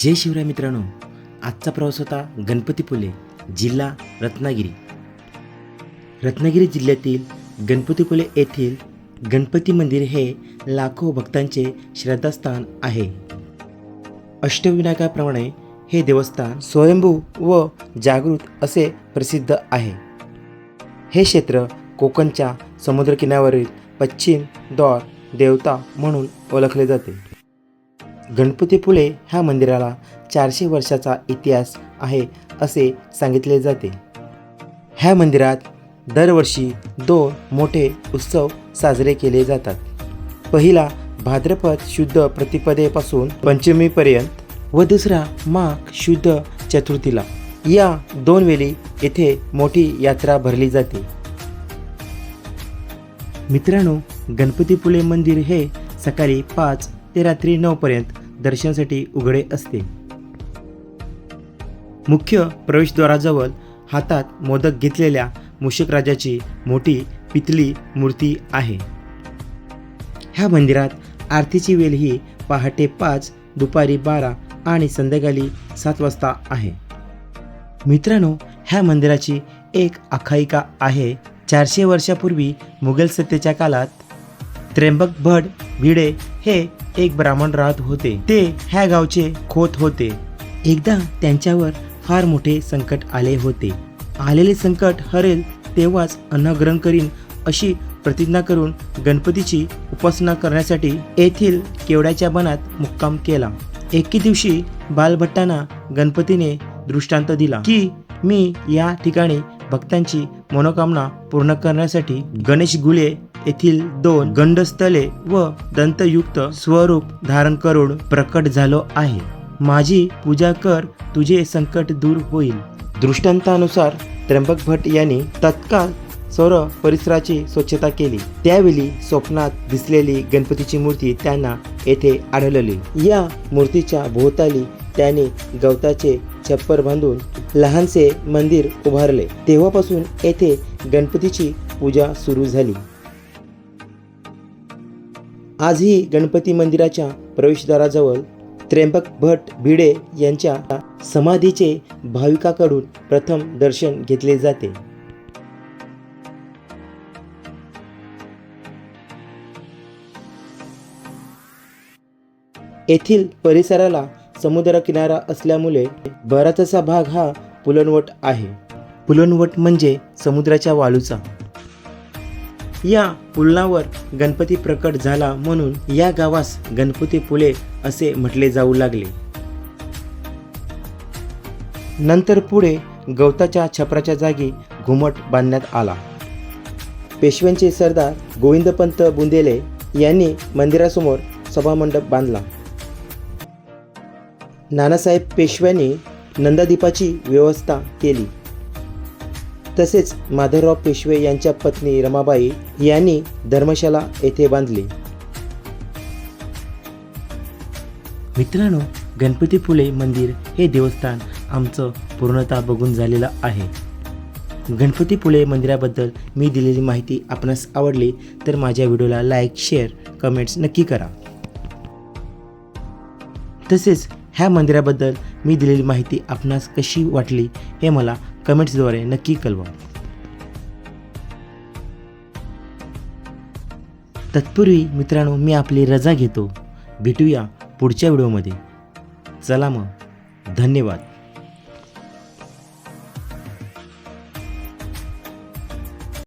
जय शिवराय मित्रांनो, आजचा प्रवास होता गणपतीपुले, जिल्हा रत्नागिरी. रत्नागिरी जिल्ह्यातील गणपतीपुले येथील गणपती मंदिर हे लाखो भक्तांचे श्रद्धास्थान आहे. अष्टविनायकाप्रमाणे हे देवस्थान स्वयंभू व जागृत असे प्रसिद्ध आहे. हे क्षेत्र कोकणच्या समुद्रकिनाऱ्यावरील पश्चिम द्वार देवता म्हणून ओळखले जाते. गणपतीपुले ह्या मंदिराला 400 वर्षाचा इतिहास आहे असे सांगितले जाते. ह्या मंदिरात दरवर्षी 2 मोठे उत्सव साजरे केले जातात. पहिला भाद्रपद शुद्ध प्रतिपदेपासून पंचमीपर्यंत व दुसरा माघ शुद्ध चतुर्थीला. या 2 वेळी येथे मोठी यात्रा भरली जाते. मित्रांनो, गणपतीपुले मंदिर हे सकाळी 5 ते रात्री 9 पर्यंत दर्शनासाठी उघडे असते. मुख्य प्रवेशद्वाराजवळ हातात मोदक घेतलेल्या मूषक राजाची मोठी पितळी मूर्ती आहे. ह्या मंदिरात आरतीची वेळ ही पहाटे 5, दुपारी 12 आणि संध्याकाळी 7 वाजता आहे. मित्रांनो, ह्या मंदिराची एक आख्यायिका आहे. 400 वर्षापूर्वी मुघल सत्तेच्या काळात त्र्यंबक भट भिडे हे एक ब्राह्मण राहत होते. ते ह्या गावचे खोत होते. एकदा त्यांच्यावर फार मोठे संकट आले होते. आलेले संकट हरेल तेव्हाच अन्नग्रहण करीन अशी प्रतिज्ञा करून गणपतीची उपासना करण्यासाठी येथील केवड्याच्या बनात मुक्काम केला. एके दिवशी बालभट्टांना गणपतीने दृष्टांत दिला की मी या ठिकाणी भक्तांची मनोकामना पूर्ण करण्यासाठी गणेश गुले येथील 2 गंडस्थले व दंतयुक्त स्वरूप धारण करून प्रकट झालो आहे. माझी पूजा कर, तुझे संकट दूर होईल. दृष्टांतानुसार त्र्यंबक भट यांनी तत्काळ सर्व परिसराची स्वच्छता केली. त्यावेळी स्वप्नात दिसलेली गणपतीची मूर्ती त्यांना येथे आढळली. या मूर्तीच्या भोवताली त्यांनी गवताचे छप्पर बांधून लहानसे मंदिर उभारले. तेव्हापासून येथे गणपतीची पूजा सुरू झाली. आजही गणपती मंदिराच्या प्रवेशद्वाराजवळ त्र्यंबक भट भिडे यांच्या समाधीचे भाविकांकडून प्रथम दर्शन घेतले जाते. येथील परिसराला समुद्र किनारा असल्यामुळे बराचसा भाग हा पुलनवट आहे. पुलनवट म्हणजे समुद्राच्या वाळूचा. या पुलनावर गणपती प्रकट झाला म्हणून या गावास गणपतीपुले असे म्हटले जाऊ लागले. नंतर पुढे गवताच्या छपराच्या जागी घुमट बांधण्यात आला. पेशव्यांचे सरदार गोविंदपंत बुंदेले यांनी मंदिरासमोर सभामंडप बांधला. नानासाहेब पेशव्यांनी नंदादीपाची व्यवस्था केली. तसेच माधवराव पेशवे यांच्या पत्नी रमाबाई यांनी धर्मशाला येथे बांधली. मित्रांनो, गणपतीपुले मंदिर हे देवस्थान आमचं पूर्णतः बघून झालेलं आहे. गणपतीपुले मंदिराबद्दल मी दिलेली माहिती आपणास आवडली तर माझ्या व्हिडिओला लाईक, शेअर, कमेंट्स नक्की करा. तसेच ह्या मंदिराबद्दल मी दिलेली माहिती आपणास कशी वाटली हे मला कमेंट्सद्वारे नक्की कळवा. तत्पूर्वी मित्रांनो, मी आपली रजा घेतो. भेटूया पुढच्या व्हिडिओमध्ये. चला मग, धन्यवाद.